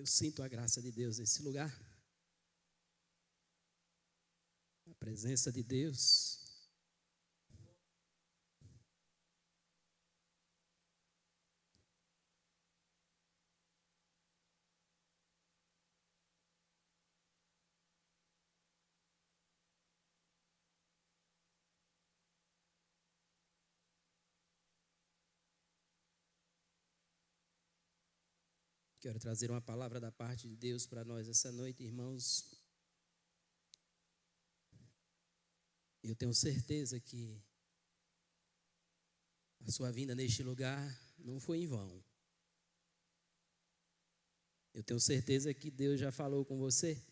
Eu sinto a graça de Deus nesse lugar. A presença de Deus. Quero trazer uma palavra da parte de Deus para nós essa noite, irmãos. Eu tenho certeza que a sua vinda neste lugar não foi em vão. Eu tenho certeza que Deus já falou com você.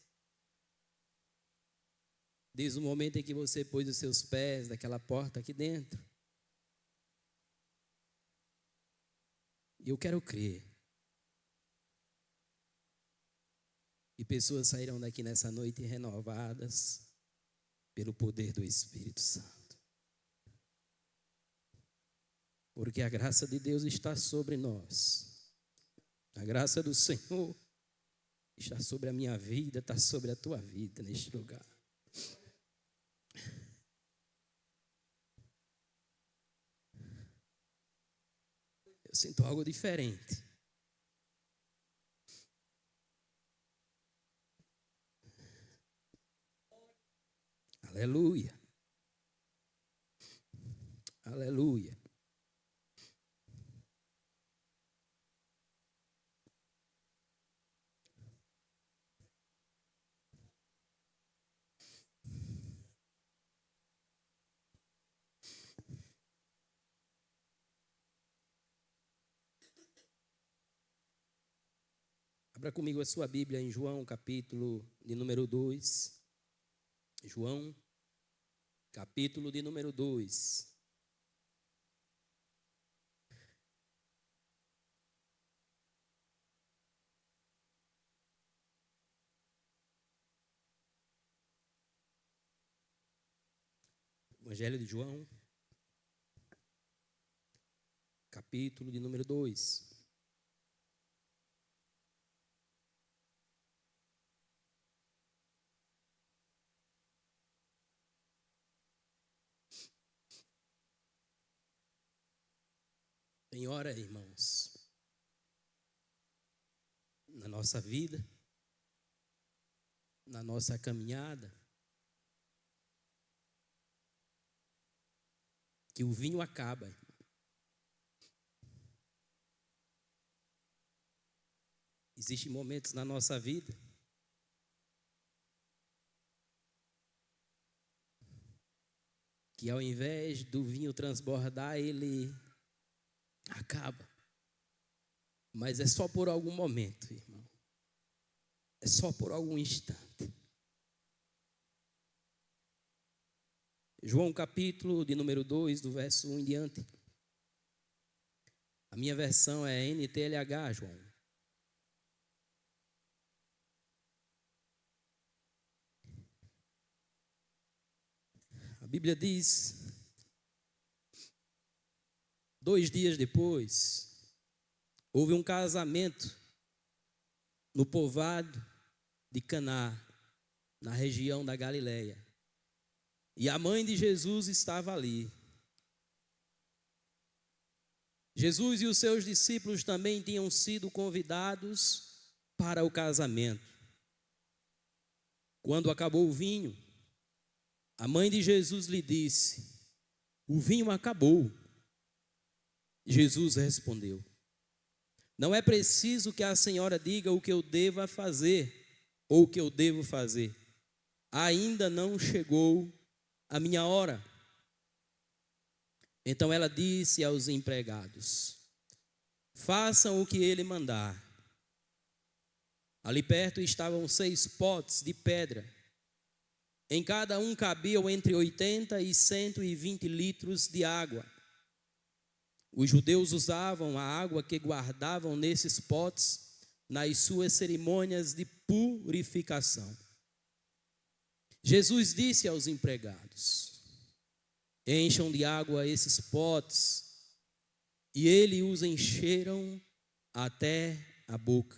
Desde o momento em que você pôs os seus pés naquela porta aqui dentro. E eu quero crer. E pessoas sairão daqui nessa noite renovadas pelo poder do Espírito Santo. Porque a graça de Deus está sobre nós. A graça do Senhor está sobre a minha vida, está sobre a tua vida neste lugar. Eu sinto algo diferente. Aleluia. Aleluia. Abra comigo a sua Bíblia em João, capítulo de número 2. João, capítulo de número 2. Evangelho de João, capítulo de número 2. Tem hora, irmãos, na nossa vida, na nossa caminhada, que o vinho acaba. Existem momentos na nossa vida que ao invés do vinho transbordar, ele acaba. Mas é só por algum momento, irmão. É só por algum instante. João capítulo de número 2, do verso 1 em diante. A minha versão é NTLH, João. A Bíblia diz: 2 dias depois, houve um casamento no povoado de Caná, na região da Galileia. E a mãe de Jesus estava ali. Jesus e os seus discípulos também tinham sido convidados para o casamento. Quando acabou o vinho, a mãe de Jesus lhe disse: o vinho acabou. Jesus respondeu: não é preciso que a senhora diga o que eu deva fazer ou o que eu devo fazer. Ainda não chegou a minha hora. Então ela disse aos empregados: façam o que ele mandar. Ali perto estavam 6 potes de pedra. Em cada um cabiam entre 80 e 120 litros de água. Os judeus usavam a água que guardavam nesses potes nas suas cerimônias de purificação. Jesus disse aos empregados: encham de água esses potes. E eles os encheram até a boca.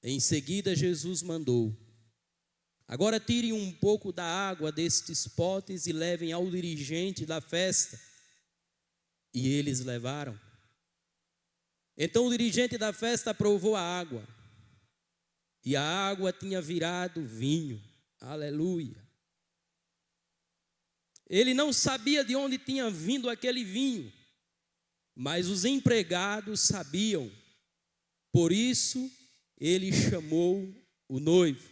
Em seguida, Jesus mandou: agora tirem um pouco da água destes potes e levem ao dirigente da festa. E eles levaram. Então o dirigente da festa provou a água, e a água tinha virado vinho. Aleluia. Ele não sabia de onde tinha vindo aquele vinho, mas os empregados sabiam. Por isso, ele chamou o noivo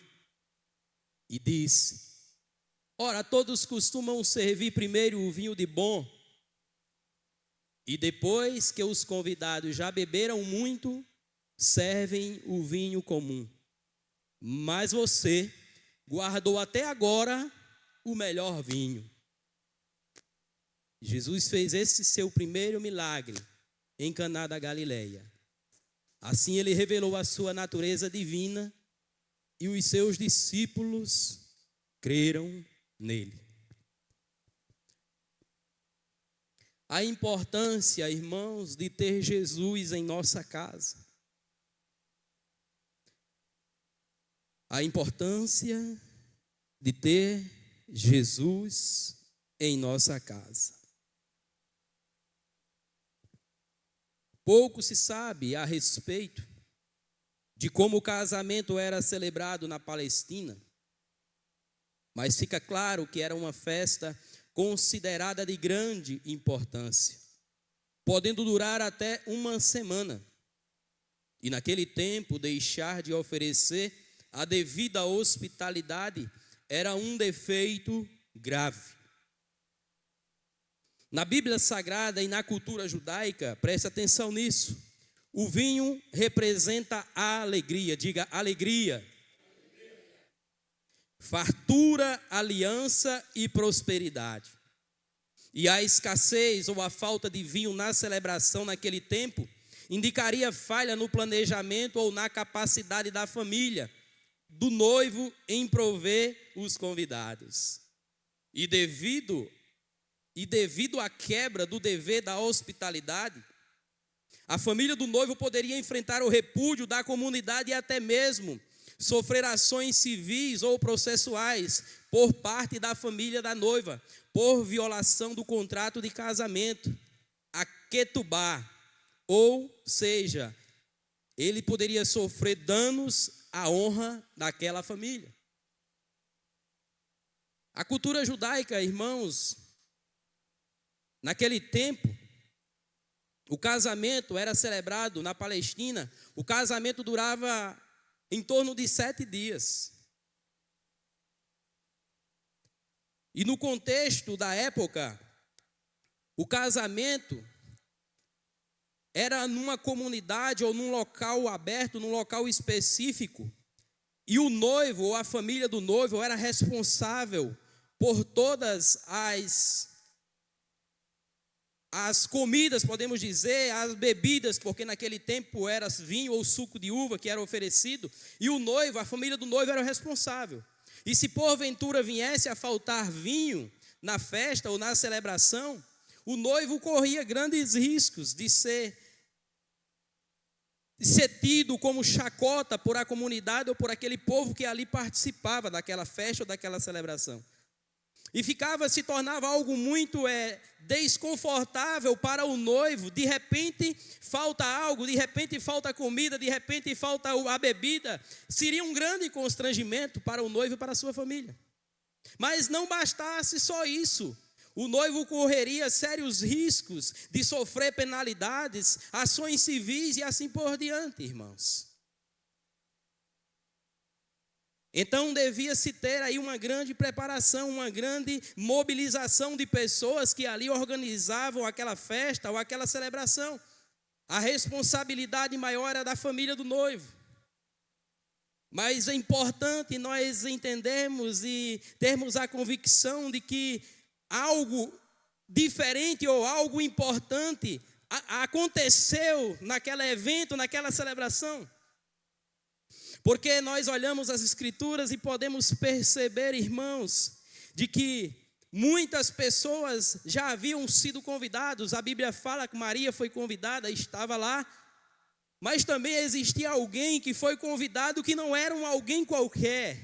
e disse: ora, todos costumam servir primeiro o vinho de bom, e depois que os convidados já beberam muito, servem o vinho comum. Mas você guardou até agora o melhor vinho. Jesus fez esse seu primeiro milagre em Caná da Galileia. Assim ele revelou a sua natureza divina e os seus discípulos creram nele. A importância, irmãos, de ter Jesus em nossa casa. A importância de ter Jesus em nossa casa. Pouco se sabe a respeito de como o casamento era celebrado na Palestina, mas fica claro que era uma festa considerada de grande importância, podendo durar até uma semana. E naquele tempo, deixar de oferecer a devida hospitalidade era um defeito grave. Na Bíblia Sagrada e na cultura judaica, preste atenção nisso, o vinho representa a alegria, diga alegria, fartura, aliança e prosperidade. E a escassez ou a falta de vinho na celebração naquele tempo indicaria falha no planejamento ou na capacidade da família, do noivo em prover os convidados. E devido à quebra do dever da hospitalidade, a família do noivo poderia enfrentar o repúdio da comunidade e até mesmo sofrer ações civis ou processuais por parte da família da noiva, por violação do contrato de casamento, a ketubá, ou seja, ele poderia sofrer danos à honra daquela família. A cultura judaica, irmãos, naquele tempo, o casamento era celebrado na Palestina, o casamento durava em torno de 7 dias. E no contexto da época, o casamento era numa comunidade ou num local aberto, num local específico, e o noivo ou a família do noivo era responsável por todas as comidas, podemos dizer, as bebidas, porque naquele tempo era vinho ou suco de uva que era oferecido, e o noivo, a família do noivo era o responsável. E se porventura viesse a faltar vinho na festa ou na celebração, o noivo corria grandes riscos de ser tido como chacota por a comunidade ou por aquele povo que ali participava daquela festa ou daquela celebração. E se tornava algo muito desconfortável para o noivo. De repente falta algo, de repente falta comida, de repente falta a bebida. Seria um grande constrangimento para o noivo e para a sua família. Mas não bastasse só isso. O noivo correria sérios riscos de sofrer penalidades, ações civis e assim por diante, irmãos. Então devia-se ter aí uma grande preparação, uma grande mobilização de pessoas que ali organizavam aquela festa ou aquela celebração. A responsabilidade maior era da família do noivo. Mas é importante nós entendermos e termos a convicção de que algo diferente ou algo importante aconteceu naquele evento, naquela celebração. Porque nós olhamos as Escrituras e podemos perceber, irmãos, de que muitas pessoas já haviam sido convidados. A Bíblia fala que Maria foi convidada, estava lá. mas também existia alguém que foi convidado que não era um alguém qualquer.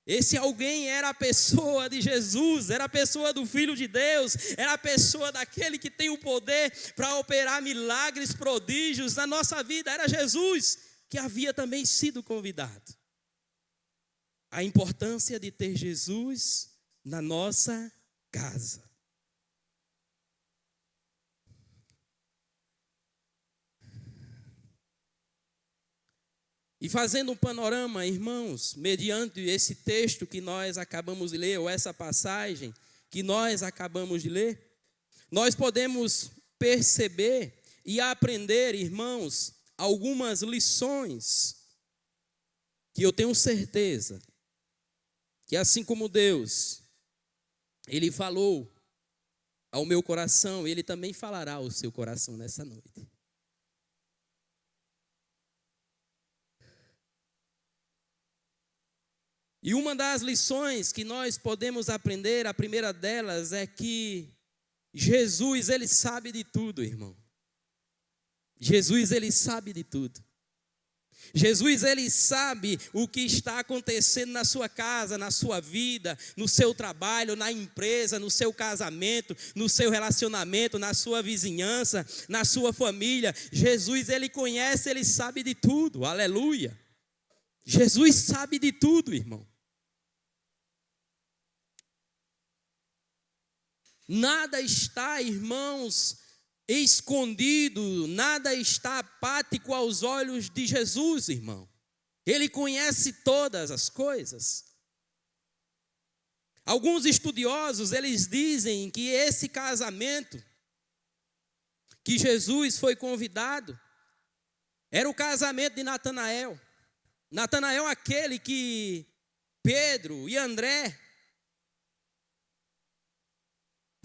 Esse alguém era a pessoa de Jesus, era a pessoa do Filho de Deus, era a pessoa daquele que tem o poder para operar milagres, prodígios na nossa vida. Era Jesus que havia também sido convidado. A importância de ter Jesus na nossa casa. E fazendo um panorama, irmãos, mediante esse texto que nós acabamos de ler, ou essa passagem que nós acabamos de ler, nós podemos perceber e aprender, irmãos, algumas lições que eu tenho certeza que assim como Deus, Ele falou ao meu coração, Ele também falará ao seu coração nessa noite. E uma das lições que nós podemos aprender, a primeira delas é que Jesus, Ele sabe de tudo, irmão. Jesus, Ele sabe de tudo. Jesus, Ele sabe o que está acontecendo na sua casa, na sua vida, no seu trabalho, na empresa, no seu casamento, no seu relacionamento, na sua vizinhança, na sua família. Jesus, Ele conhece, Ele sabe de tudo, aleluia. Jesus sabe de tudo, irmão. Nada está, irmãos, escondido, nada está apático aos olhos de Jesus, irmão. Ele conhece todas as coisas. Alguns estudiosos, eles dizem que esse casamento que Jesus foi convidado era o casamento de Natanael. Natanael, aquele que Pedro e André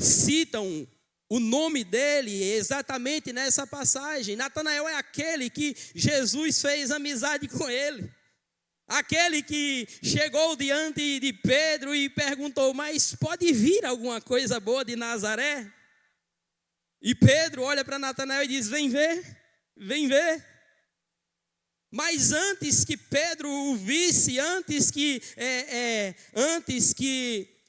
citam o nome dele exatamente nessa passagem. Natanael é aquele que Jesus fez amizade com ele. Aquele que chegou diante de Pedro e perguntou: mas pode vir alguma coisa boa de Nazaré? E Pedro olha para Natanael e diz: vem ver, vem ver. Mas antes que Pedro o visse, antes que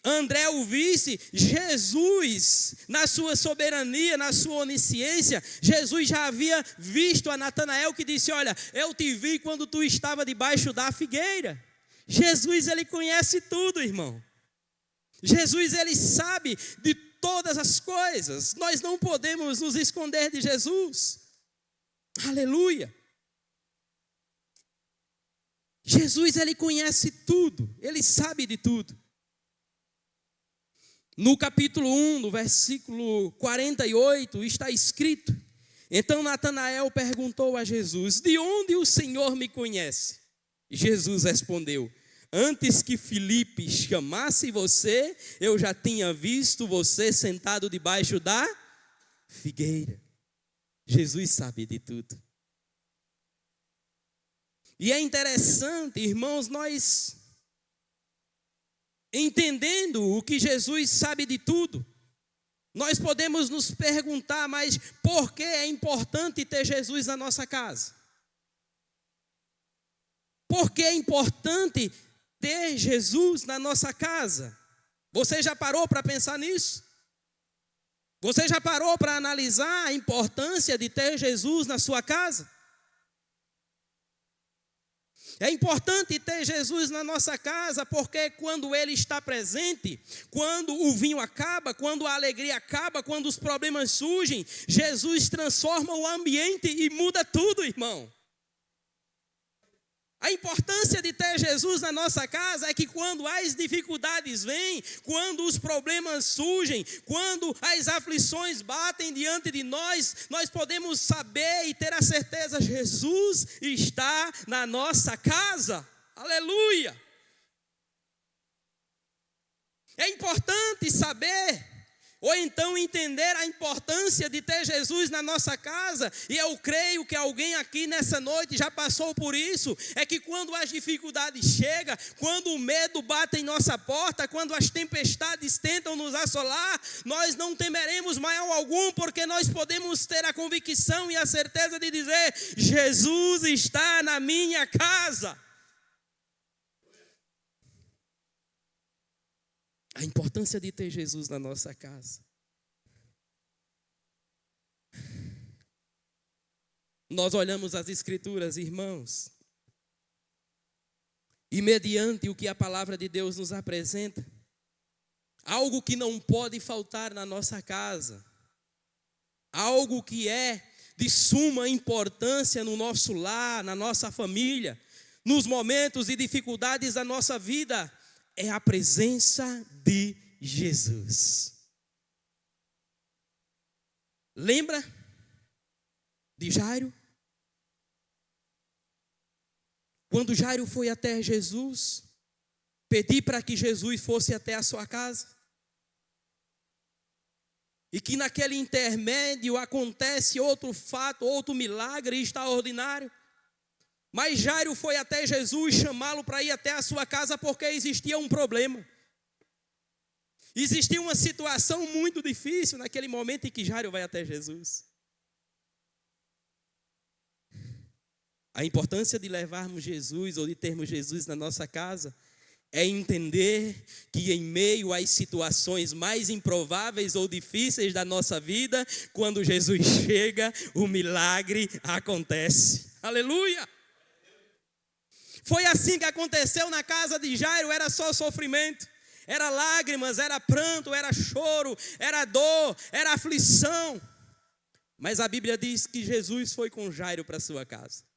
André o visse, Jesus, na sua soberania, na sua onisciência, Jesus já havia visto a Natanael, que disse: olha, eu te vi quando tu estava debaixo da figueira. Jesus, Ele conhece tudo, irmão. Jesus, Ele sabe de todas as coisas. Nós não podemos nos esconder de Jesus. Aleluia. Jesus, Ele conhece tudo, Ele sabe de tudo. No capítulo 1, no versículo 48, está escrito: então Natanael perguntou a Jesus: de onde o Senhor me conhece? Jesus respondeu: antes que Filipe chamasse você, eu já tinha visto você sentado debaixo da figueira. Jesus sabe de tudo. E é interessante, irmãos, nós entendendo o que Jesus sabe de tudo, nós podemos nos perguntar: mas por que é importante ter Jesus na nossa casa? Por que é importante ter Jesus na nossa casa? Você já parou para pensar nisso? Você já parou para analisar a importância de ter Jesus na sua casa? É importante ter Jesus na nossa casa, porque quando Ele está presente, quando o vinho acaba, quando a alegria acaba, quando os problemas surgem, Jesus transforma o ambiente e muda tudo, irmão. A importância de ter Jesus na nossa casa é que quando as dificuldades vêm, quando os problemas surgem, quando as aflições batem diante de nós, nós podemos saber e ter a certeza: Jesus está na nossa casa. Aleluia! É importante saber Ou então entender a importância de ter Jesus na nossa casa, e eu creio que alguém aqui nessa noite já passou por isso, é que quando as dificuldades chegam, quando o medo bate em nossa porta, quando as tempestades tentam nos assolar, nós não temeremos mal algum, porque nós podemos ter a convicção e a certeza de dizer: Jesus está na minha casa. A importância de ter Jesus na nossa casa. Nós olhamos as Escrituras, irmãos, e mediante o que a palavra de Deus nos apresenta, algo que não pode faltar na nossa casa, algo que é de suma importância no nosso lar, na nossa família, nos momentos de dificuldades da nossa vida, é a presença de Jesus. Lembra de Jairo? Quando Jairo foi até Jesus, pedir para que Jesus fosse até a sua casa, e que naquele intermédio acontece outro fato, outro milagre extraordinário. Mas Jairo foi até Jesus chamá-lo para ir até a sua casa porque existia um problema. Existia uma situação muito difícil naquele momento em que Jairo vai até Jesus. A importância de levarmos Jesus ou de termos Jesus na nossa casa é entender que em meio às situações mais improváveis ou difíceis da nossa vida, quando Jesus chega, o milagre acontece. Aleluia! Foi assim que aconteceu na casa de Jairo, era só sofrimento, era lágrimas, era pranto, era choro, era dor, era aflição. Mas a Bíblia diz que Jesus foi com Jairo para sua casa.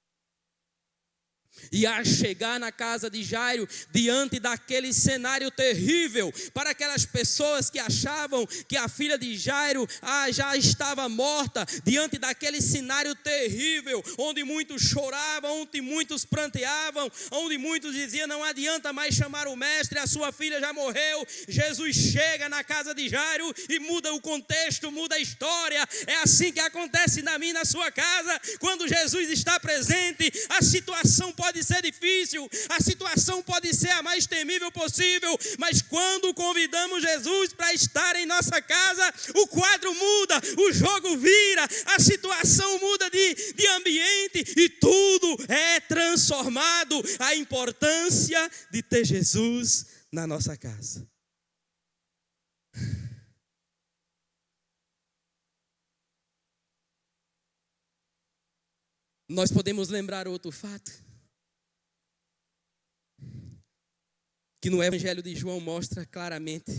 E a chegar na casa de Jairo, diante daquele cenário terrível, para aquelas pessoas que achavam que a filha de Jairo já estava morta, diante daquele cenário terrível, onde muitos choravam, onde muitos pranteavam, onde muitos diziam: não adianta mais chamar o mestre, a sua filha já morreu. Jesus chega na casa de Jairo e muda o contexto, muda a história. É assim que acontece na minha e na sua casa. Quando Jesus está presente, a situação pode ser difícil, a situação pode ser a mais temível possível, mas quando convidamos Jesus para estar em nossa casa, o quadro muda, o jogo vira, a situação muda de ambiente e tudo é transformado. A importância de ter Jesus na nossa casa. Nós podemos lembrar outro fato, que no Evangelho de João mostra claramente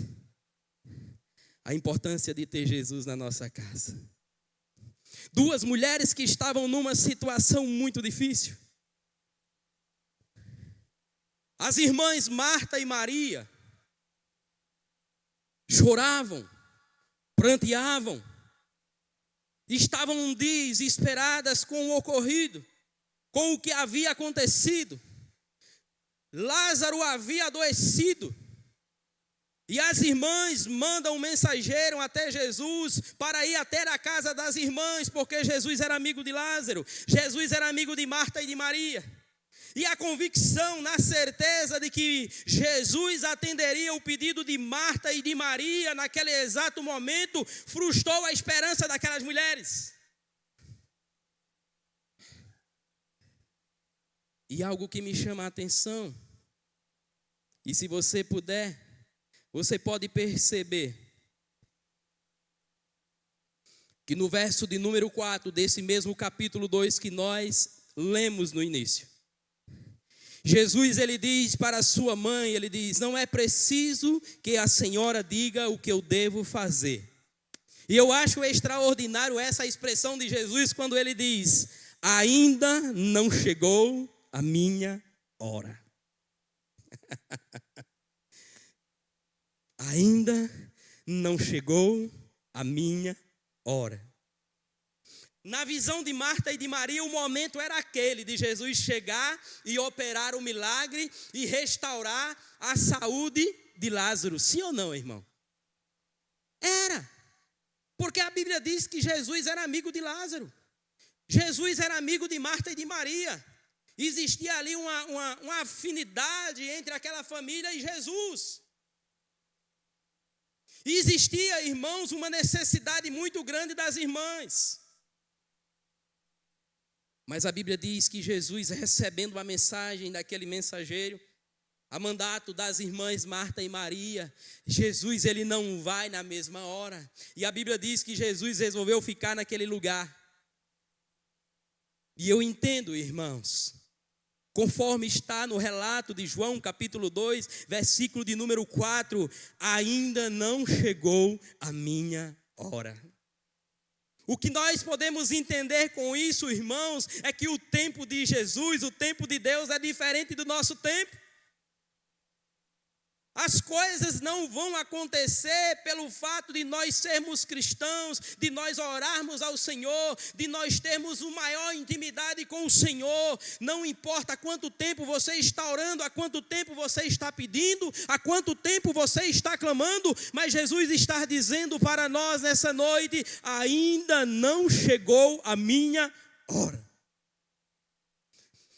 a importância de ter Jesus na nossa casa. Duas mulheres que estavam numa situação muito difícil. As irmãs Marta e Maria choravam, pranteavam, estavam desesperadas com o ocorrido, com o que havia acontecido. Lázaro havia adoecido, e as irmãs mandam um mensageiro até Jesus para ir até a casa das irmãs, porque Jesus era amigo de Lázaro, Jesus era amigo de Marta e de Maria. E a convicção, na certeza de que Jesus atenderia o pedido de Marta e de Maria naquele exato momento, frustrou a esperança daquelas mulheres. E algo que me chama a atenção, e se você puder, você pode perceber que no verso de número 4 desse mesmo capítulo 2 que nós lemos no início, Jesus, ele diz para a sua mãe, ele diz: não é preciso que a senhora diga o que eu devo fazer. E eu acho extraordinário essa expressão de Jesus quando ele diz: ainda não chegou a minha hora. Ainda não chegou a minha hora. Na visão de Marta e de Maria, o momento era aquele de Jesus chegar e operar o milagre e restaurar a saúde de Lázaro. Sim ou não, irmão? Era. Bíblia diz que Jesus era amigo de Lázaro. Jesus era amigo de Marta e de Maria. Existia ali uma afinidade entre aquela família e Jesus. E existia, irmãos, uma necessidade muito grande das irmãs. Mas a Bíblia diz que Jesus, recebendo uma mensagem daquele mensageiro, a mandato das irmãs Marta e Maria, Jesus, ele não vai na mesma hora. E a Bíblia diz que Jesus resolveu ficar naquele lugar. E eu entendo, irmãos, conforme está no relato de João capítulo 2, versículo de número 4, ainda não chegou a minha hora. O que nós podemos entender com isso, irmãos, é que o tempo de Jesus, o tempo de Deus é diferente do nosso tempo. As coisas não vão acontecer pelo fato de nós sermos cristãos, de nós orarmos ao Senhor, de nós termos uma maior intimidade com o Senhor. Não importa há quanto tempo você está orando, há quanto tempo você está pedindo, há quanto tempo você está clamando, mas Jesus está dizendo para nós nessa noite, ainda não chegou a minha hora.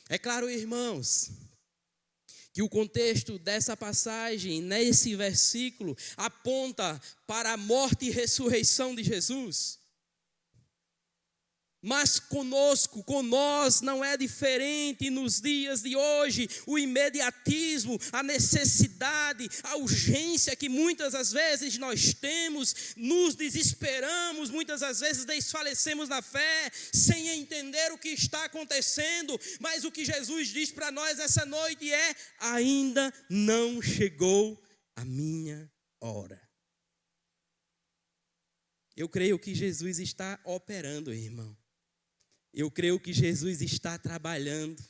É claro, irmãos, que o contexto dessa passagem, nesse versículo, aponta para a morte e ressurreição de Jesus. Mas conosco, com nós, não é diferente nos dias de hoje. O imediatismo, a necessidade, a urgência que muitas das vezes nós temos, nos desesperamos, muitas das vezes desfalecemos na fé, sem entender o que está acontecendo. Mas o que Jesus diz para nós essa noite é: ainda não chegou a minha hora. Eu creio que Jesus está operando, irmão. Eu creio que Jesus está trabalhando.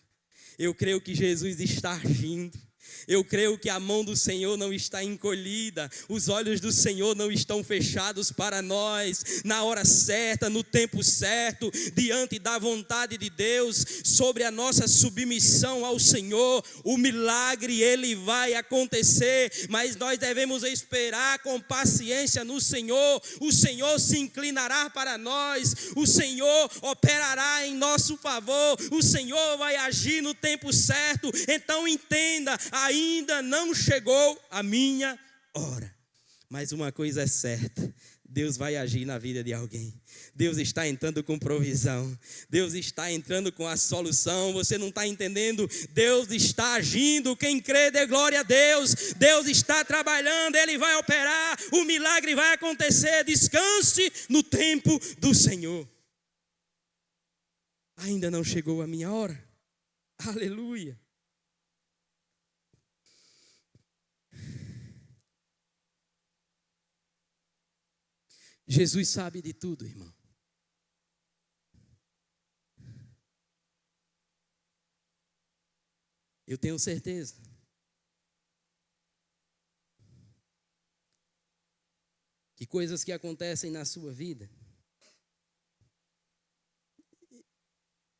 Eu creio que Jesus está agindo. Eu creio que a mão do Senhor não está encolhida, os olhos do Senhor não estão fechados para nós. Na hora certa, no tempo certo, diante da vontade de Deus, sobre a nossa submissão ao Senhor, o milagre ele vai acontecer, mas nós devemos esperar com paciência no Senhor. O Senhor se inclinará para nós, o Senhor operará em nosso favor, o Senhor vai agir no tempo certo. Então entenda, ainda não chegou a minha hora. Mas uma coisa é certa: Deus vai agir na vida de alguém. Deus está entrando com provisão. Deus está entrando com a solução. Você não está entendendo? Deus está agindo. Quem crê, dê glória a Deus. Deus está trabalhando. Ele vai operar. O milagre vai acontecer. Descanse no tempo do Senhor. Ainda não chegou a minha hora. Aleluia. Jesus sabe de tudo, irmão. Eu tenho certeza que coisas que acontecem na sua vida,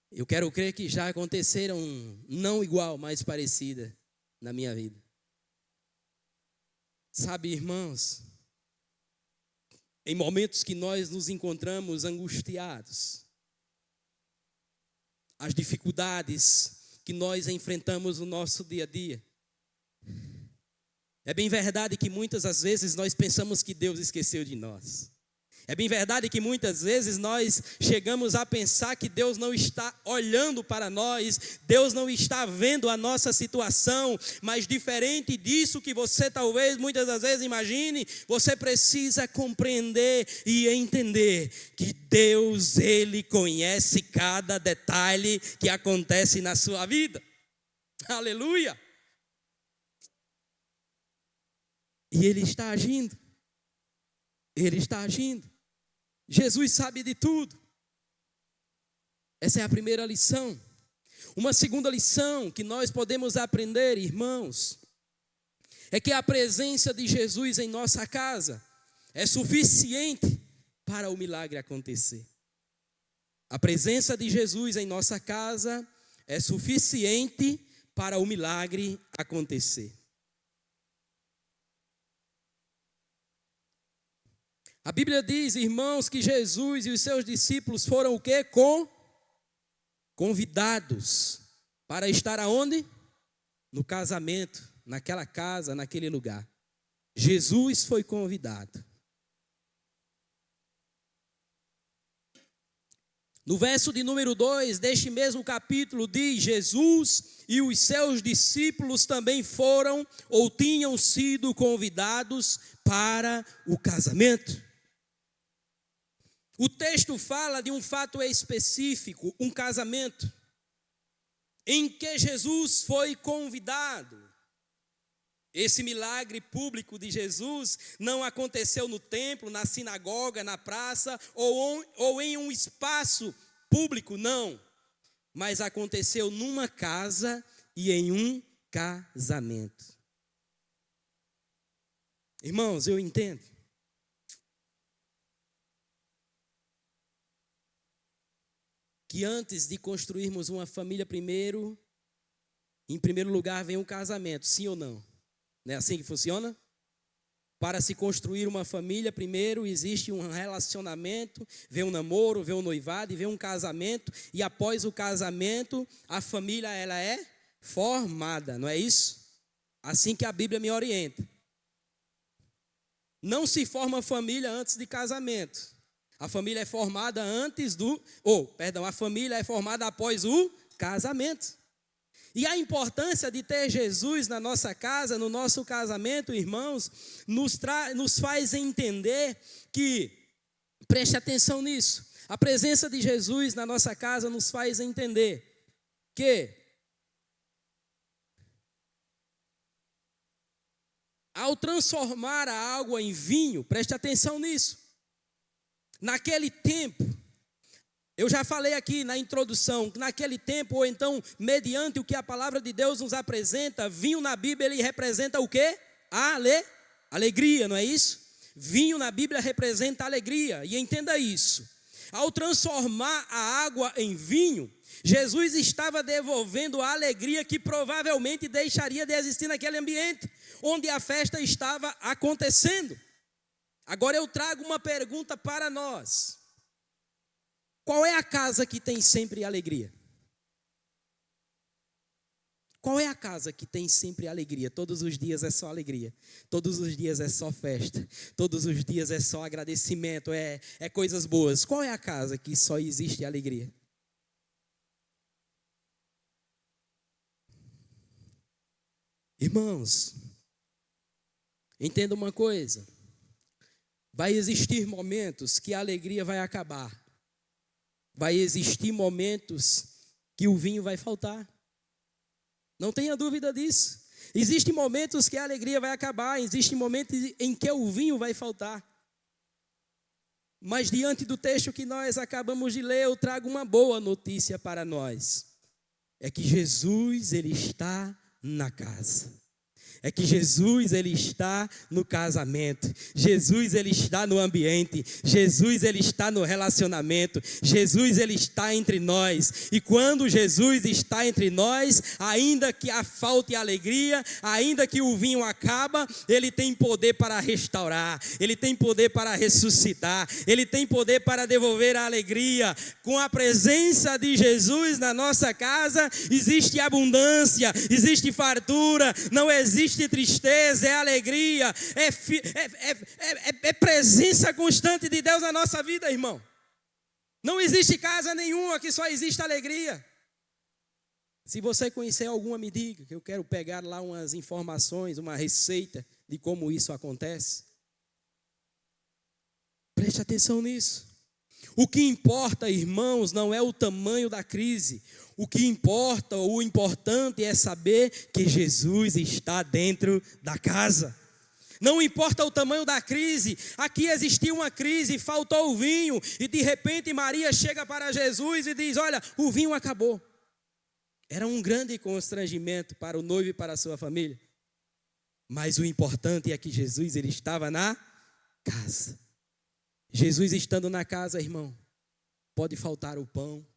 eu quero crer que já aconteceram, não igual, mas parecida na minha vida. Sabe, irmãos, em momentos que nós nos encontramos angustiados, as dificuldades que nós enfrentamos no nosso dia a dia, é bem verdade que muitas das vezes nós pensamos que Deus esqueceu de nós. É bem verdade que muitas vezes nós chegamos a pensar que Deus não está olhando para nós, Deus não está vendo a nossa situação, mas diferente disso que você talvez muitas das vezes imagine, você precisa compreender e entender que Deus, Ele conhece cada detalhe que acontece na sua vida. Aleluia! E Ele está agindo. Ele está agindo. Jesus sabe de tudo. Essa é a primeira lição. Uma segunda lição que nós podemos aprender, irmãos, é que a presença de Jesus em nossa casa é suficiente para o milagre acontecer. A presença de Jesus em nossa casa é suficiente para o milagre acontecer. A Bíblia diz, irmãos, que Jesus e os seus discípulos foram o quê? Convidados para estar aonde? No casamento, naquela casa, naquele lugar. Jesus foi convidado. No verso de número 2 deste mesmo capítulo diz, Jesus e os seus discípulos também foram ou tinham sido convidados para o casamento. O texto fala de um fato específico, um casamento, em que Jesus foi convidado. Esse milagre público de Jesus não aconteceu no templo, na sinagoga, na praça ou em um espaço público, não. Mas aconteceu numa casa e em um casamento. Irmãos, eu entendo. Que antes de construirmos uma família em primeiro lugar vem um casamento, sim ou não? Não é assim que funciona? Para se construir uma família, primeiro existe um relacionamento, vem um namoro, vem um noivado e vem um casamento. E após o casamento, a família ela é formada, não é isso? Assim que a Bíblia me orienta. Não se forma família antes de casamento. A família é formada a família é formada após o casamento. E a importância de ter Jesus na nossa casa, no nosso casamento, irmãos, nos faz entender que, preste atenção nisso, a presença de Jesus na nossa casa nos faz entender que ao transformar a água em vinho, preste atenção nisso, naquele tempo, eu já falei aqui na introdução, que naquele tempo, ou então, mediante o que a palavra de Deus nos apresenta, vinho na Bíblia, ele representa o quê? Alegria, não é isso? Vinho na Bíblia representa alegria, e entenda isso. Ao transformar a água em vinho, Jesus estava devolvendo a alegria que provavelmente deixaria de existir naquele ambiente, onde a festa estava acontecendo. Agora eu trago uma pergunta para nós. Qual é a casa que tem sempre alegria? Qual é a casa que tem sempre alegria? Todos os dias é só alegria. Todos os dias é só festa. Todos os dias é só agradecimento, é coisas boas. Qual é a casa que só existe alegria? Irmãos, entenda uma coisa. Vai existir momentos que a alegria vai acabar. Vai existir momentos que o vinho vai faltar. Não tenha dúvida disso. Existem momentos que a alegria vai acabar. Existem momentos em que o vinho vai faltar. Mas diante do texto que nós acabamos de ler, eu trago uma boa notícia para nós. É que Jesus, ele está na casa. É que Jesus, ele está no casamento. Jesus, ele está no ambiente. Jesus, ele está no relacionamento. Jesus, ele está entre nós. E quando Jesus está entre nós, ainda que a falte alegria, ainda que o vinho acaba, ele tem poder para restaurar. Ele tem poder para ressuscitar. Ele tem poder para devolver a alegria. Com a presença de Jesus na nossa casa, existe abundância, existe fartura, não existe tristeza, é alegria, é presença constante de Deus na nossa vida, irmão. Não existe casa nenhuma que só existe alegria. Se você conhecer alguma, me diga, que eu quero pegar lá umas informações, uma receita de como isso acontece. Preste atenção nisso. O que importa, irmãos, não é o tamanho da crise. O que importa, o importante é saber que Jesus está dentro da casa. Não importa o tamanho da crise. Aqui existiu uma crise, faltou o vinho. E de repente Maria chega para Jesus e diz, olha, o vinho acabou. Era um grande constrangimento para o noivo e para a sua família. Mas o importante é que Jesus, ele estava na casa. Jesus estando na casa, irmão, pode faltar o pão,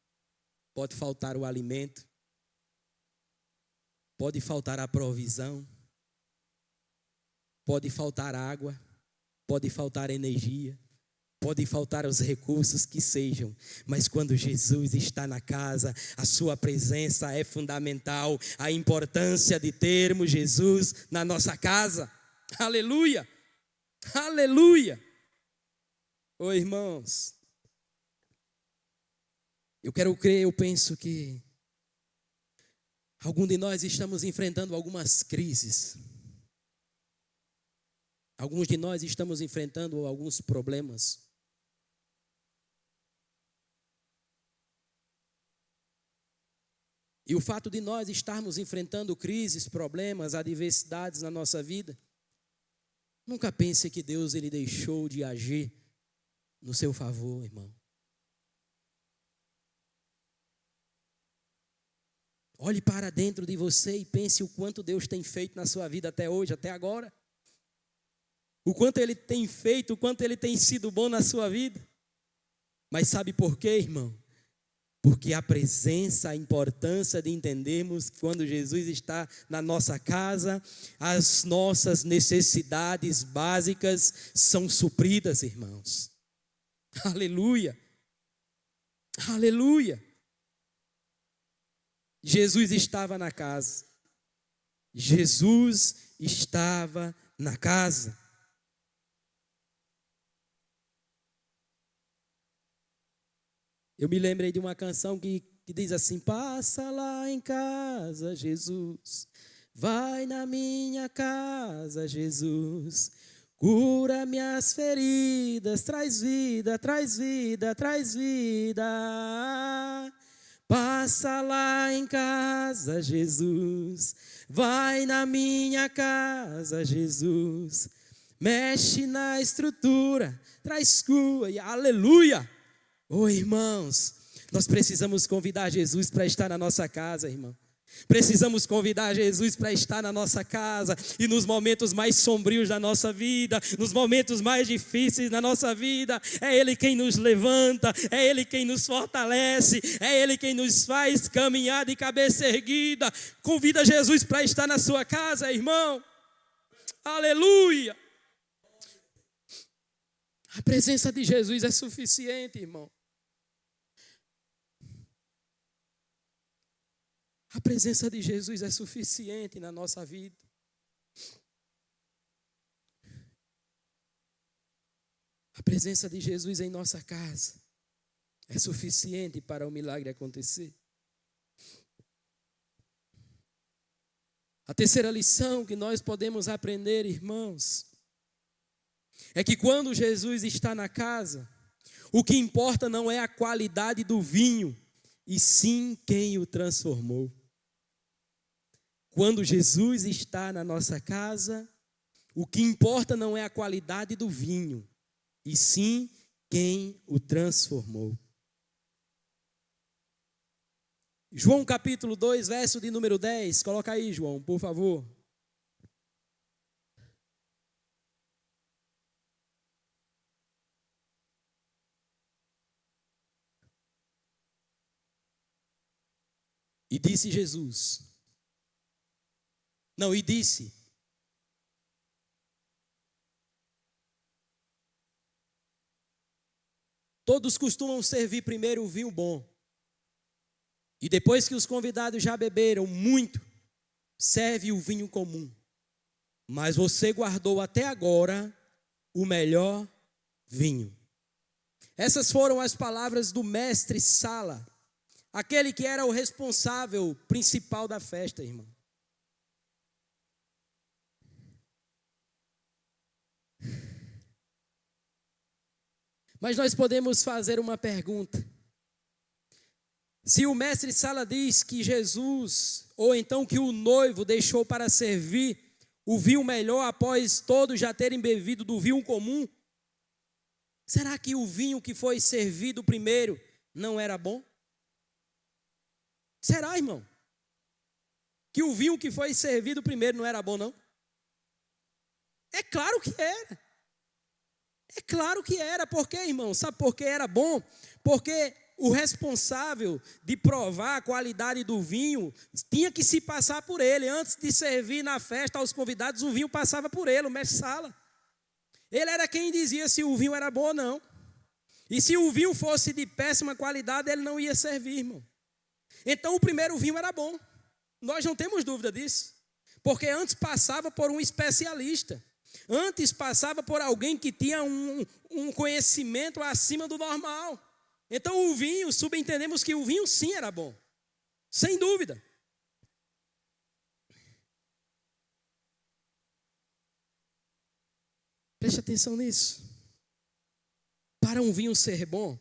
pode faltar o alimento, pode faltar a provisão, pode faltar água, pode faltar energia, Pode faltar os recursos que sejam, mas quando Jesus está na casa, a sua presença é fundamental. A importância de termos Jesus na nossa casa. Aleluia! Aleluia! Ô irmãos, eu quero crer, eu penso que algum de nós estamos enfrentando algumas crises. Alguns de nós estamos enfrentando alguns problemas. E o fato de nós estarmos enfrentando crises, problemas, adversidades na nossa vida, nunca pense que Deus ele deixou de agir no seu favor, irmão. Olhe para dentro de você e pense o quanto Deus tem feito na sua vida até hoje, até agora. O quanto Ele tem feito, o quanto Ele tem sido bom na sua vida. Mas sabe por quê, irmão? Porque a presença, a importância de entendermos que quando Jesus está na nossa casa, as nossas necessidades básicas são supridas, irmãos. Aleluia! Aleluia! Jesus estava na casa. Jesus estava na casa. Eu me lembrei de uma canção que diz assim: passa lá em casa, Jesus, vai na minha casa, Jesus, cura minhas feridas, traz vida, traz vida, traz vida. Passa lá em casa, Jesus, vai na minha casa, Jesus, mexe na estrutura, traz cura, e aleluia! Oh, irmãos, nós precisamos convidar Jesus para estar na nossa casa, irmão. Precisamos convidar Jesus para estar na nossa casa e nos momentos mais sombrios da nossa vida, nos momentos mais difíceis da nossa vida, é Ele quem nos levanta, é Ele quem nos fortalece, é Ele quem nos faz caminhar de cabeça erguida. Convida Jesus para estar na sua casa, irmão. Aleluia! A presença de Jesus é suficiente, irmão. A presença de Jesus é suficiente na nossa vida. A presença de Jesus em nossa casa é suficiente para o milagre acontecer. A terceira lição que nós podemos aprender, irmãos, é que quando Jesus está na casa, o que importa não é a qualidade do vinho, e sim quem o transformou. Quando Jesus está na nossa casa, o que importa não é a qualidade do vinho, e sim quem o transformou. João capítulo 2, verso de número 10. Coloca aí, João, por favor. E disse Jesus. Não, e disse. Todos costumam servir primeiro o vinho bom. E depois que os convidados já beberam muito, serve o vinho comum. Mas você guardou até agora o melhor vinho. Essas foram as palavras do mestre Sala, aquele que era o responsável principal da festa, irmão. Mas nós podemos fazer uma pergunta. Se o mestre Sala diz que Jesus, ou então que o noivo deixou para servir o vinho melhor após todos já terem bebido do vinho comum, será que o vinho que foi servido primeiro não era bom? Será, irmão? Que o vinho que foi servido primeiro não era bom, não? É claro que era. É claro que era. Por quê, irmão? Sabe por que era bom? Porque o responsável de provar a qualidade do vinho tinha que se passar por ele. Antes de servir na festa aos convidados, o vinho passava por ele, o mestre Sala. Ele era quem dizia se o vinho era bom ou não. E se o vinho fosse de péssima qualidade, ele não ia servir, irmão. Então o primeiro vinho era bom. Nós não temos dúvida disso. Porque antes passava por um especialista. Antes passava por alguém que tinha um conhecimento acima do normal. Então o vinho, subentendemos que o vinho sim era bom. Sem dúvida. Preste atenção nisso. Para um vinho ser bom,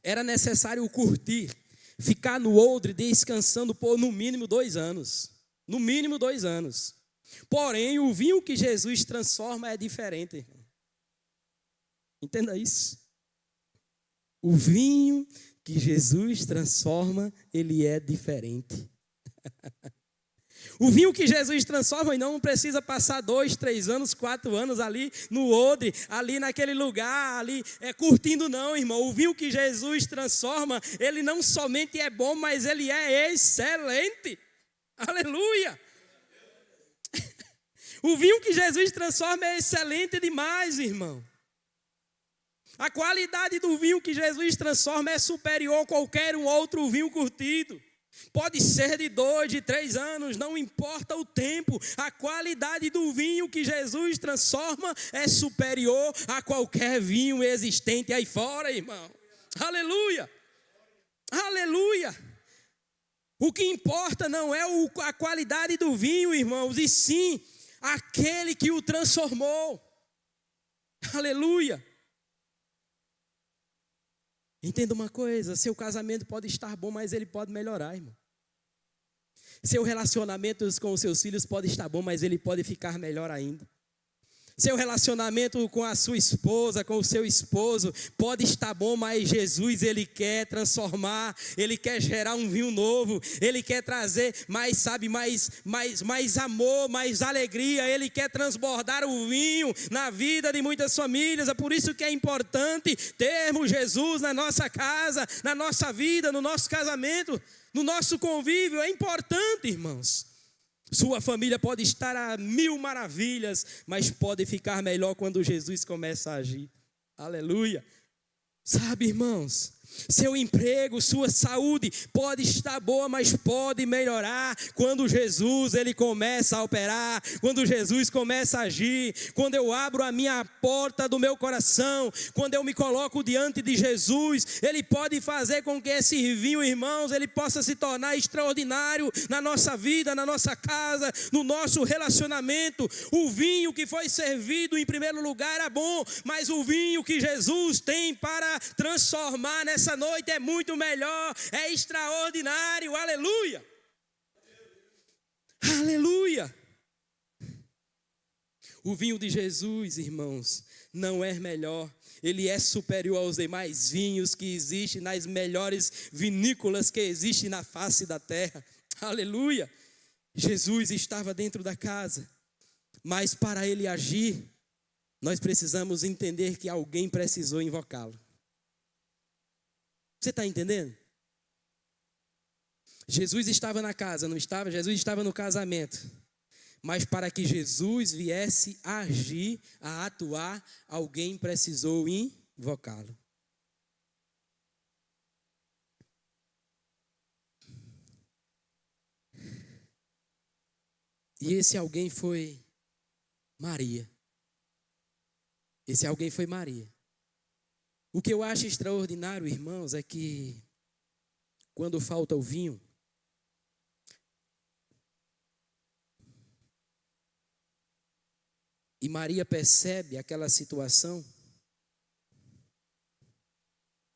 era necessário curtir, ficar no odre descansando por no mínimo 2 anos. No mínimo 2 anos. Porém, o vinho que Jesus transforma é diferente, irmão. Entenda isso. O vinho que Jesus transforma, ele é diferente. O vinho que Jesus transforma, e não precisa passar 2, 3 anos, 4 anos ali no odre, ali naquele lugar, ali curtindo não, irmão. O vinho que Jesus transforma, ele não somente é bom, mas ele é excelente. Aleluia! O vinho que Jesus transforma é excelente demais, irmão. A qualidade do vinho que Jesus transforma é superior a qualquer outro vinho curtido. Pode ser de 2, de 3 anos, não importa o tempo. A qualidade do vinho que Jesus transforma é superior a qualquer vinho existente aí fora, irmão. Aleluia! Aleluia! O que importa não é a qualidade do vinho, irmãos, e sim aquele que o transformou. Aleluia! Entenda uma coisa, seu casamento pode estar bom, mas ele pode melhorar, irmão. Seu relacionamento com os seus filhos pode estar bom, mas ele pode ficar melhor ainda. Seu relacionamento com a sua esposa, com o seu esposo, pode estar bom, mas Jesus, ele quer transformar, ele quer gerar um vinho novo, ele quer trazer mais amor, mais alegria, ele quer transbordar o vinho na vida de muitas famílias. É por isso que é importante termos Jesus na nossa casa, na nossa vida, no nosso casamento, no nosso convívio. É importante, irmãos. Sua família pode estar a 1000 maravilhas, mas pode ficar melhor quando Jesus começa a agir. Aleluia. Sabe, irmãos, seu emprego, sua saúde pode estar boa, mas pode melhorar quando Jesus ele começa a operar, quando Jesus começa a agir, quando eu abro a minha porta do meu coração, quando eu me coloco diante de Jesus, ele pode fazer com que esse vinho, irmãos, ele possa se tornar extraordinário na nossa vida, na nossa casa, no nosso relacionamento. O vinho que foi servido em primeiro lugar era bom, mas o vinho que Jesus tem para transformar nessa noite é muito melhor, é extraordinário. Aleluia! Aleluia! O vinho de Jesus, irmãos, não é melhor, ele é superior aos demais vinhos que existem nas melhores vinícolas que existem na face da terra. Aleluia! Jesus estava dentro da casa, mas para ele agir, nós precisamos entender que alguém precisou invocá-lo. Você está entendendo? Jesus estava na casa, não estava? Jesus estava no casamento. Mas para que Jesus viesse a agir, a atuar, alguém precisou invocá-lo. E esse alguém foi Maria. Esse alguém foi Maria. O que eu acho extraordinário, irmãos, é que quando falta o vinho, e Maria percebe aquela situação,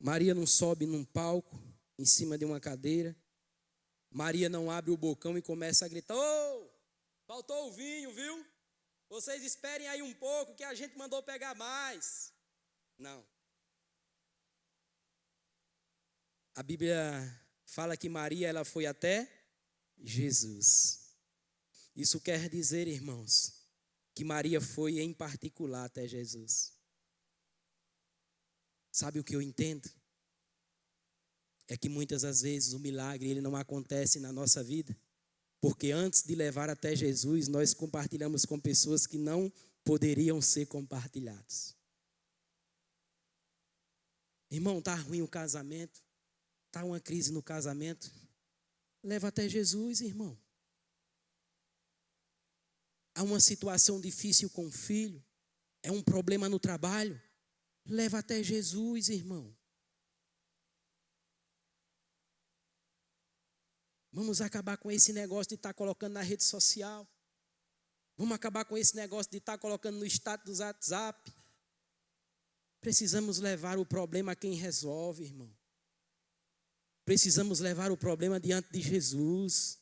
Maria não sobe num palco, em cima de uma cadeira, Maria não abre o bocão e começa a gritar: "Ô, faltou o vinho, viu? Vocês esperem aí um pouco que a gente mandou pegar mais." Não. A Bíblia fala que Maria ela foi até Jesus. Isso quer dizer, irmãos, que Maria foi em particular até Jesus. Sabe o que eu entendo? É que muitas das vezes o milagre ele não acontece na nossa vida, porque antes de levar até Jesus, nós compartilhamos com pessoas que não poderiam ser compartilhadas. Irmão, está ruim o casamento, está uma crise no casamento, leva até Jesus, irmão. Há uma situação difícil com o filho, é um problema no trabalho, leva até Jesus, irmão. Vamos acabar com esse negócio de estar colocando na rede social. Vamos acabar com esse negócio de estar colocando no status do WhatsApp. Precisamos levar o problema a quem resolve, irmão. Precisamos levar o problema diante de Jesus.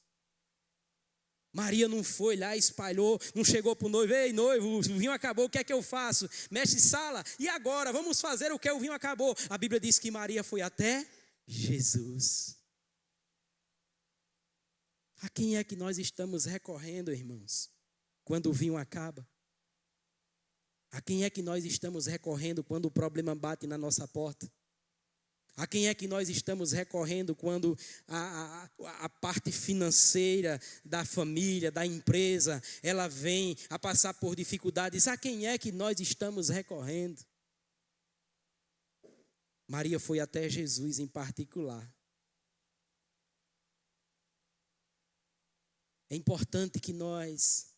Maria não foi lá, espalhou, não chegou para o noivo. Ei, noivo, o vinho acabou, o que é que eu faço? Mestre Sala, e agora? Vamos fazer o que? O vinho acabou. A Bíblia diz que Maria foi até Jesus. A quem é que nós estamos recorrendo, irmãos, quando o vinho acaba? A quem é que nós estamos recorrendo quando o problema bate na nossa porta? A quem é que nós estamos recorrendo quando a parte financeira da família, da empresa, ela vem a passar por dificuldades? A quem é que nós estamos recorrendo? Maria foi até Jesus em particular. É importante que nós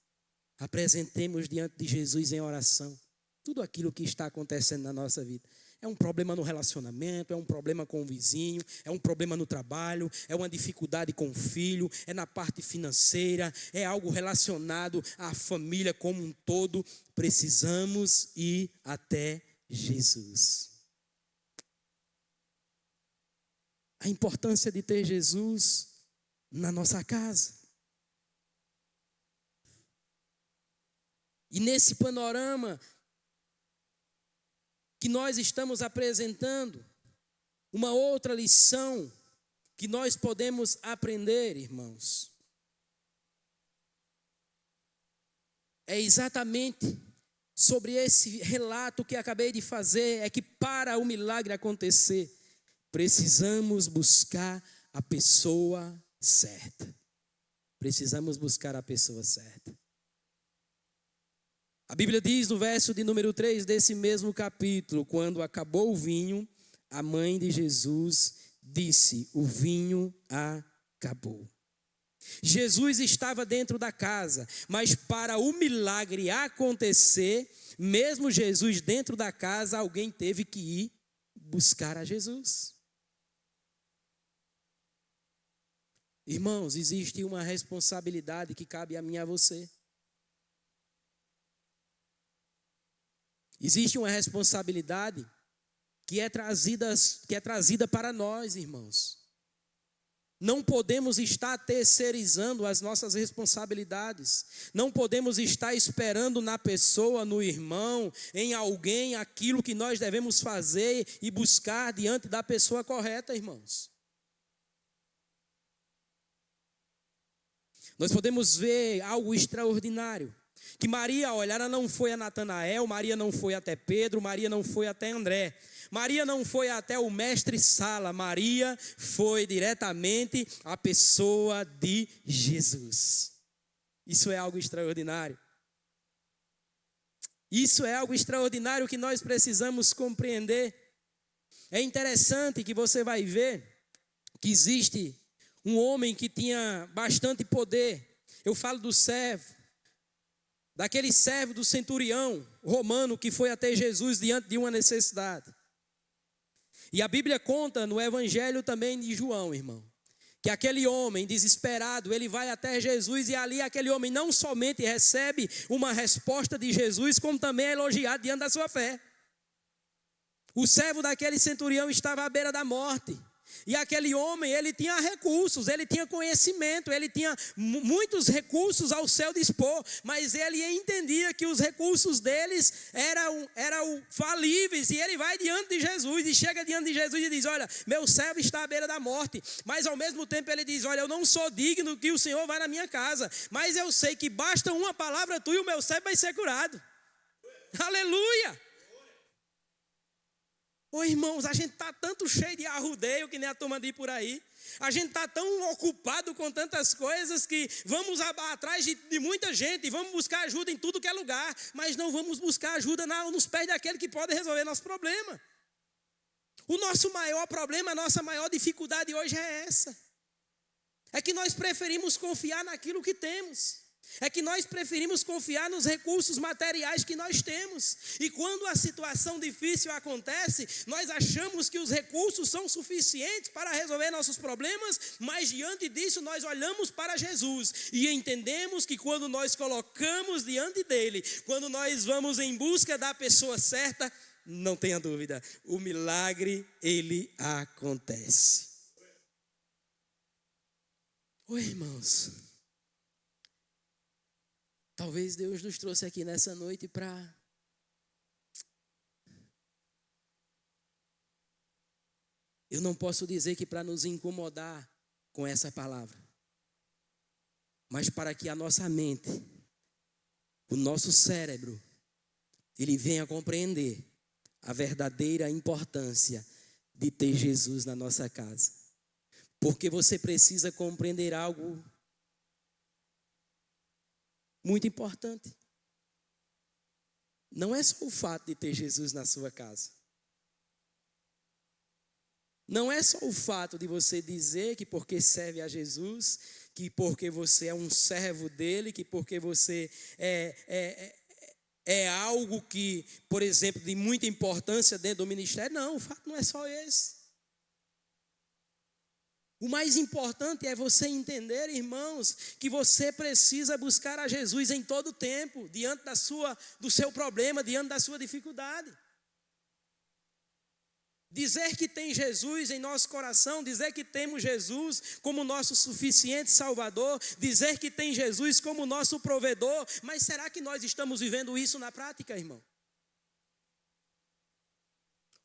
apresentemos diante de Jesus em oração tudo aquilo que está acontecendo na nossa vida. É um problema no relacionamento, é um problema com o vizinho, é um problema no trabalho, é uma dificuldade com o filho, é na parte financeira, é algo relacionado à família como um todo. Precisamos ir até Jesus. A importância de ter Jesus na nossa casa. E nesse panorama que nós estamos apresentando, uma outra lição que nós podemos aprender, irmãos, é exatamente sobre esse relato que acabei de fazer, é que para o milagre acontecer, precisamos buscar a pessoa certa. Precisamos buscar a pessoa certa. A Bíblia diz no verso de número 3 desse mesmo capítulo: quando acabou o vinho, a mãe de Jesus disse: o vinho acabou. Jesus estava dentro da casa, mas para o milagre acontecer, mesmo Jesus dentro da casa, alguém teve que ir buscar a Jesus. Irmãos, existe uma responsabilidade que cabe a mim e a você. Existe uma responsabilidade que é trazida para nós, irmãos. Não podemos estar terceirizando as nossas responsabilidades. Não podemos estar esperando na pessoa, no irmão, em alguém, aquilo que nós devemos fazer e buscar diante da pessoa correta, irmãos. Nós podemos ver algo extraordinário. Que Maria, olha, ela não foi a Natanael, Maria não foi até Pedro, Maria não foi até André, Maria não foi até o mestre Sala, Maria foi diretamente à pessoa de Jesus. Isso é algo extraordinário. Isso é algo extraordinário que nós precisamos compreender. É interessante que você vai ver que existe um homem que tinha bastante poder. Eu falo do servo. Daquele servo do centurião romano que foi até Jesus diante de uma necessidade. E a Bíblia conta no Evangelho também de João, irmão, que aquele homem desesperado, ele vai até Jesus e ali aquele homem não somente recebe uma resposta de Jesus, como também é elogiado diante da sua fé. O servo daquele centurião estava à beira da morte. E aquele homem, ele tinha recursos, ele tinha conhecimento, ele tinha muitos recursos ao seu dispor, mas ele entendia que os recursos deles eram falíveis, e ele vai diante de Jesus, e chega diante de Jesus e diz: olha, meu servo está à beira da morte, mas ao mesmo tempo ele diz: olha, eu não sou digno que o Senhor vá na minha casa, mas eu sei que basta uma palavra tua e o meu servo vai ser curado. Aleluia! Ô irmãos, a gente está tanto cheio de arrudeio que nem a turma de ir por aí. A gente está tão ocupado com tantas coisas que vamos atrás de muita gente e vamos buscar ajuda em tudo que é lugar, mas não vamos buscar ajuda nos pés daquele que pode resolver nosso problema. O nosso maior problema, a nossa maior dificuldade hoje é essa. É que nós preferimos confiar naquilo que temos. É que nós preferimos confiar nos recursos materiais que nós temos. E quando a situação difícil acontece, nós achamos que os recursos são suficientes para resolver nossos problemas, mas diante disso nós olhamos para Jesus e entendemos que quando nós colocamos diante dele, quando nós vamos em busca da pessoa certa, não tenha dúvida, o milagre ele acontece. Oi, irmãos. Talvez Deus nos trouxe aqui nessa noite para eu não posso dizer que para nos incomodar com essa palavra, mas para que a nossa mente, o nosso cérebro, ele venha compreender a verdadeira importância de ter Jesus na nossa casa. Porque você precisa compreender algo muito importante. Não é só o fato de ter Jesus na sua casa. Não é só o fato de você dizer que porque serve a Jesus, que porque você é um servo dele, que porque você é algo que, por exemplo, de muita importância dentro do ministério. Não, o fato não é só esse. O mais importante é você entender, irmãos, que você precisa buscar a Jesus em todo o tempo, diante do seu problema, diante da sua dificuldade. Dizer que tem Jesus em nosso coração, dizer que temos Jesus como nosso suficiente Salvador, dizer que tem Jesus como nosso provedor, mas será que nós estamos vivendo isso na prática, irmão?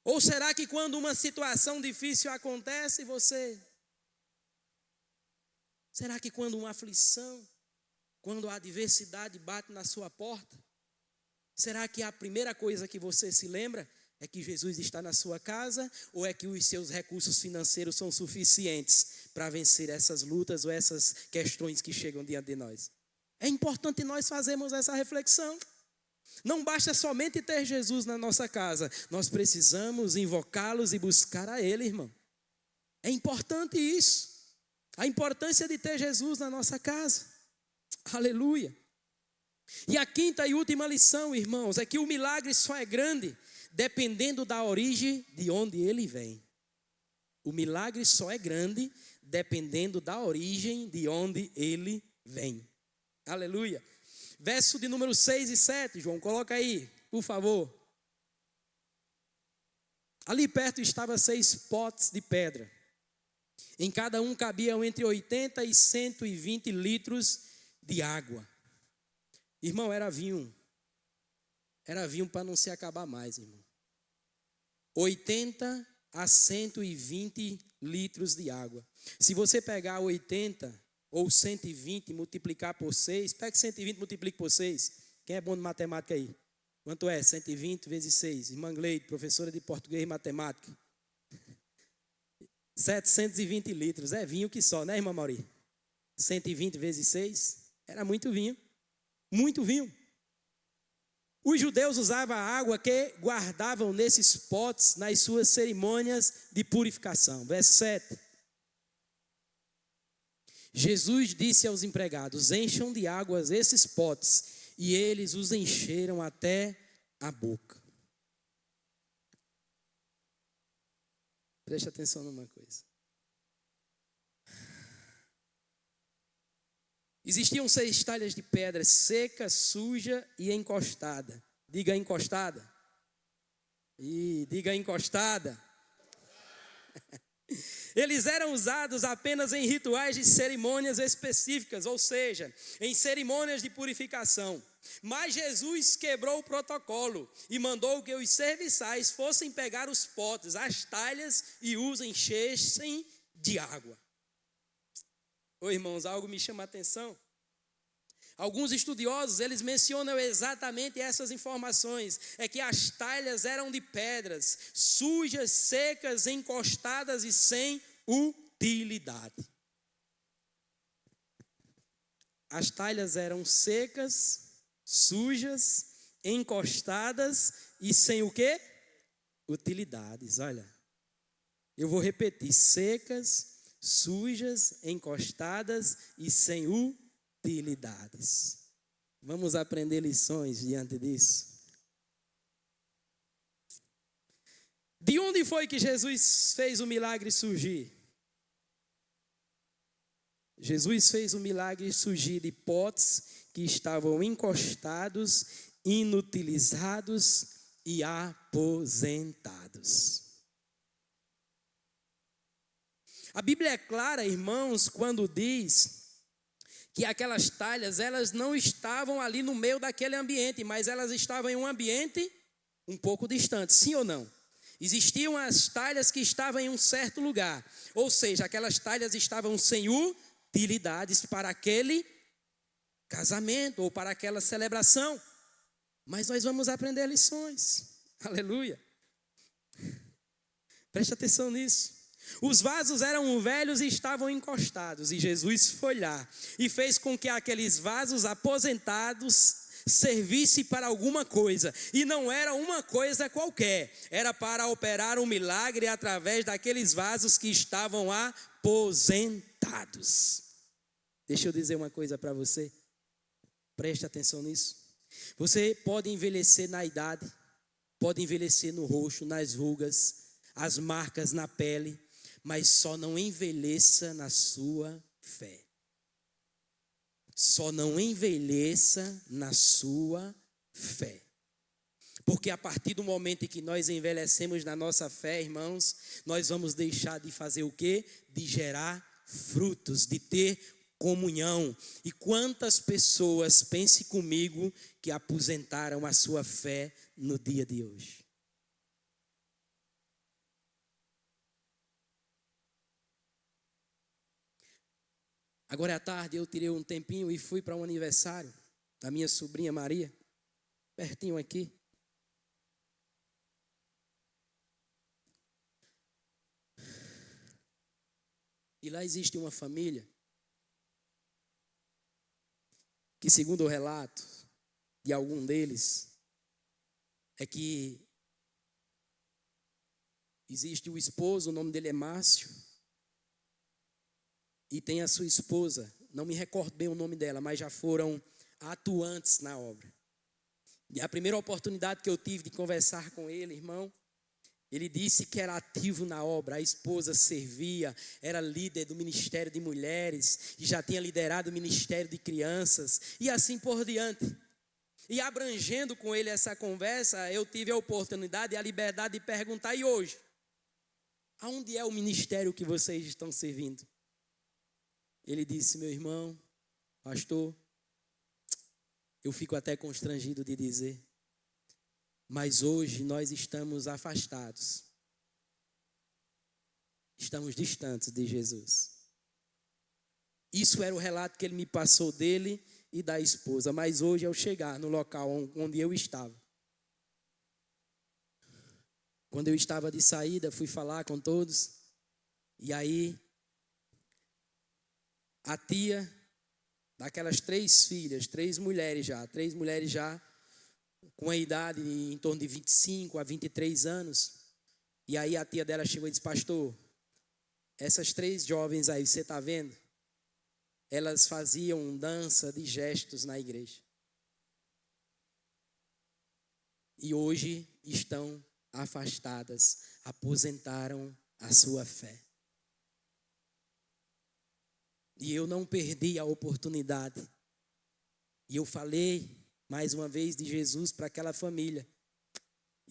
Ou será que quando uma situação difícil acontece, será que quando uma aflição, quando a adversidade bate na sua porta, será que a primeira coisa que você se lembra é que Jesus está na sua casa, ou é que os seus recursos financeiros são suficientes para vencer essas lutas ou essas questões que chegam diante de nós? É importante nós fazermos essa reflexão. Não basta somente ter Jesus na nossa casa, nós precisamos invocá-los e buscar a Ele, irmão. É importante isso. A importância de ter Jesus na nossa casa. Aleluia. E a quinta e última lição, irmãos, é que o milagre só é grande dependendo da origem de onde ele vem. O milagre só é grande dependendo da origem de onde ele vem. Aleluia. Verso de número 6 e 7, João, coloca aí, por favor. Ali perto estavam 6 potes de pedra. Em cada um cabiam entre 80 e 120 litros de água. Irmão, era vinho. Era vinho para não se acabar mais, irmão. 80 a 120 litros de água. Se você pegar 80 ou 120 e multiplicar por 6, pega 120 e multiplique por 6. Quem é bom de matemática aí? Quanto é? 120 vezes 6. Irmã Gleide, professora de português e matemática. 720 litros, é vinho que só, né, irmã Mauri? 120 vezes 6, era muito vinho, muito vinho. Os judeus usavam a água que guardavam nesses potes nas suas cerimônias de purificação. Verso 7. Jesus disse aos empregados: encham de águas esses potes, e eles os encheram até a boca. Preste atenção numa coisa. Existiam 6 talhas de pedra seca, suja e encostada. Diga encostada. E diga encostada. Eles eram usados apenas em rituais de cerimônias específicas, ou seja, em cerimônias de purificação. Mas Jesus quebrou o protocolo e mandou que os serviçais fossem pegar os potes, as talhas, e os enchessem de água. Ô irmãos, algo me chama a atenção. Alguns estudiosos, eles mencionam exatamente essas informações. É que as talhas eram de pedras, sujas, secas, encostadas e sem utilidade. As talhas eram secas, sujas, encostadas e sem o quê? Utilidades, olha. Eu vou repetir: secas, sujas, encostadas e sem utilidades. Vamos aprender lições diante disso. De onde foi que Jesus fez o milagre surgir? Jesus fez o milagre surgir de potes que estavam encostados, inutilizados e aposentados. A Bíblia é clara, irmãos, quando diz que aquelas talhas, elas não estavam ali no meio daquele ambiente, mas elas estavam em um ambiente um pouco distante, sim ou não? Existiam as talhas que estavam em um certo lugar, ou seja, aquelas talhas estavam sem utilidades para aquele casamento ou para aquela celebração. Mas nós vamos aprender lições, aleluia. Preste atenção nisso. Os vasos eram velhos e estavam encostados, e Jesus foi lá e fez com que aqueles vasos aposentados servisse para alguma coisa, e não era uma coisa qualquer, era para operar um milagre através daqueles vasos que estavam aposentados. Deixa eu dizer uma coisa para você, preste atenção nisso. Você pode envelhecer na idade, pode envelhecer no rosto, nas rugas, as marcas na pele, mas só não envelheça na sua fé. Só não envelheça na sua fé. Porque a partir do momento em que nós envelhecemos na nossa fé, irmãos, nós vamos deixar de fazer o quê? De gerar frutos, de ter comunhão. E quantas pessoas, pense comigo, que aposentaram a sua fé no dia de hoje? Agora à tarde eu tirei um tempinho e fui para um aniversário da minha sobrinha Maria, pertinho aqui. E lá existe uma família que, segundo o relato de algum deles, é que existe o esposo, o nome dele é Márcio, e tem a sua esposa, não me recordo bem o nome dela, mas já foram atuantes na obra. E a primeira oportunidade que eu tive de conversar com ele, irmão, ele disse que era ativo na obra, a esposa servia, era líder do Ministério de Mulheres, e já tinha liderado o Ministério de Crianças, e assim por diante. E abrangendo com ele essa conversa, eu tive a oportunidade e a liberdade de perguntar: e hoje? Aonde é o ministério que vocês estão servindo? Ele disse: meu irmão, pastor, eu fico até constrangido de dizer, mas hoje nós estamos afastados. Estamos distantes de Jesus. Isso era o relato que ele me passou dele e da esposa. Mas hoje, ao chegar no local onde eu estava, quando eu estava de saída, fui falar com todos. E aí, a tia daquelas 3 filhas, 3 mulheres já, com a idade em torno de 25 a 23 anos. E aí a tia dela chegou e disse: pastor, essas 3 jovens aí, você está vendo? Elas faziam dança de gestos na igreja. E hoje estão afastadas, aposentaram a sua fé. E eu não perdi a oportunidade. E eu falei mais uma vez de Jesus para aquela família.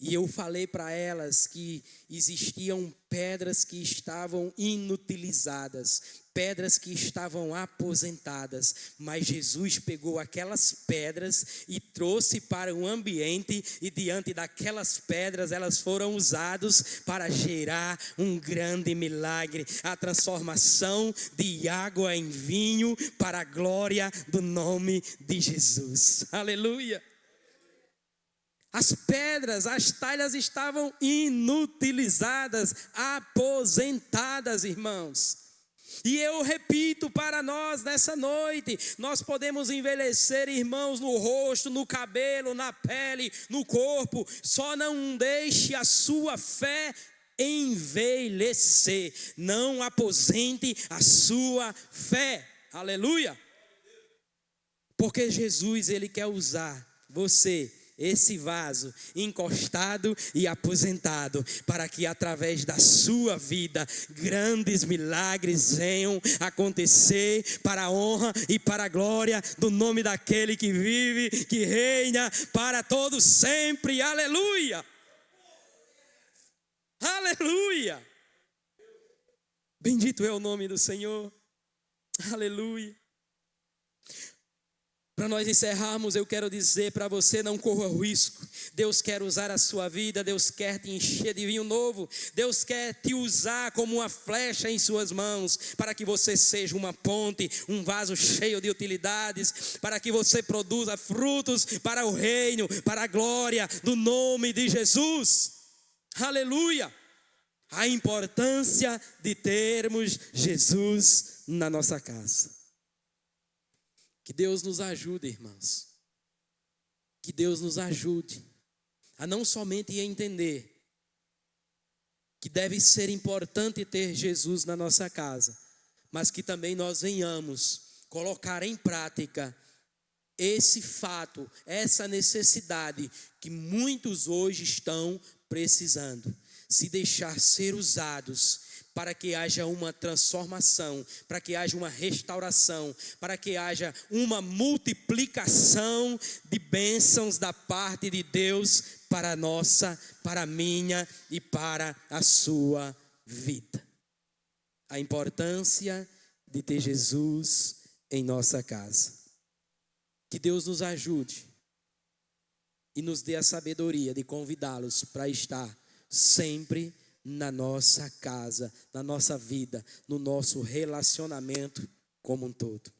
E eu falei para elas que existiam pedras que estavam inutilizadas, pedras que estavam aposentadas, mas Jesus pegou aquelas pedras e trouxe para um ambiente, e diante daquelas pedras elas foram usadas para gerar um grande milagre, a transformação de água em vinho para a glória do nome de Jesus. Aleluia! As pedras, as talhas estavam inutilizadas, aposentadas, irmãos. E eu repito para nós nessa noite: nós podemos envelhecer, irmãos, no rosto, no cabelo, na pele, no corpo, só não deixe a sua fé envelhecer. Não aposente a sua fé. Aleluia. Porque Jesus, Ele quer usar você, esse vaso, encostado e aposentado, para que através da sua vida, grandes milagres venham acontecer, para a honra e para a glória do nome daquele que vive, que reina para todos sempre. Aleluia! Aleluia! Bendito é o nome do Senhor. Aleluia! Para nós encerrarmos, eu quero dizer para você, não corra o risco. Deus quer usar a sua vida, Deus quer te encher de vinho novo. Deus quer te usar como uma flecha em suas mãos, para que você seja uma ponte, um vaso cheio de utilidades, para que você produza frutos para o reino, para a glória do nome de Jesus. Aleluia! A importância de termos Jesus na nossa casa. Que Deus nos ajude, irmãos. Que Deus nos ajude a não somente entender que deve ser importante ter Jesus na nossa casa, mas que também nós venhamos colocar em prática esse fato, essa necessidade que muitos hoje estão precisando. Se deixar ser usados para que haja uma transformação, para que haja uma restauração, para que haja uma multiplicação de bênçãos da parte de Deus para a nossa, para a minha e para a sua vida. A importância de ter Jesus em nossa casa. Que Deus nos ajude e nos dê a sabedoria de convidá-los para estar sempre na nossa casa, na nossa vida, no nosso relacionamento como um todo.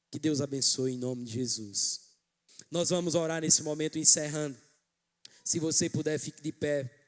Que Deus abençoe em nome de Jesus. Nós vamos orar nesse momento encerrando. Se você puder, fique de pé.